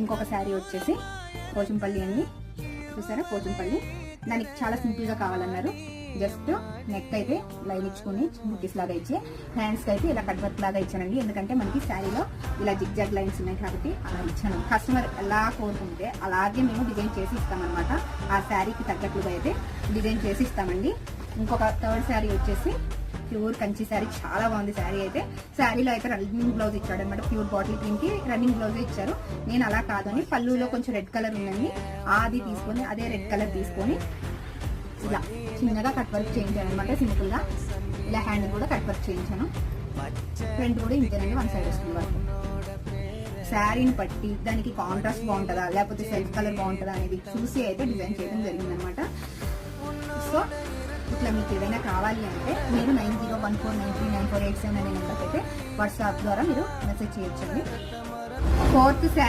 ఇంకొక శారీ వచ్చేసి పోచంపల్లి అండి, చూసారా పోచంపల్లి. దానికి చాలా సింపుల్ గా కావాలన్నారు. జస్ట్ నెక్ అయితే లైన్ ఇచ్చుకుని బుట్టీస్ లాగా ఇచ్చి, హ్యాండ్స్ కి అయితే ఇలా కట్ వర్క్ లాగా ఇచ్చానండి. ఎందుకంటే మనకి శారీలో ఇలా జిగ్జాగ్ లైన్స్ ఉన్నాయి కాబట్టి అలా ఇచ్చాను. కస్టమర్ ఎలా కోరుకుంటే అలాగే మేము డిజైన్ చేసి ఇస్తామన్నమాట. ఆ శారీకి తగ్గట్లుగా అయితే డిజైన్ చేసి ఇస్తామండి. ఇంకొక థర్డ్ శారీ వచ్చేసి ప్యూర్ కంచి శారీ, చాలా బాగుంది శారీ అయితే. శారీలో అయితే రన్నింగ్ బ్లౌజ్ ఇచ్చాడు అనమాట. ప్యూర్ బాటిల్ గ్రీన్ కి రన్నింగ్ బ్లౌజ్ ఇచ్చారు. నేను అలా కాదని పళ్ళులో కొంచెం రెడ్ కలర్ ఉందండి, అది తీసుకొని అదే రెడ్ కలర్ తీసుకొని ఇలా చిన్నగా కట్ వర్క్ చేయించాను అనమాట. సింపుల్ గా ఇలా హ్యాండ్ కూడా కట్ వర్క్ చేయించాను. ఫ్రంట్ కూడా ఇంతేనండి, వన్ సైడ్ వస్తుంది వర్క్. శారీని బట్టి దానికి కాంట్రాస్ట్ బాగుంటుందా లేకపోతే సెల్ఫ్ కలర్ బాగుంటుందా అనేది చూసి అయితే డిజైన్ చేయడం జరిగింది అనమాట. సో ఇట్లా మీకు ఏదైనా కావాలి అంటే మీరు 9014939487 అనే నెంబర్కి అయితే వాట్సాప్ ద్వారా మీరు మెసేజ్ చేయొచ్చండి. ఫోర్త్ శారీ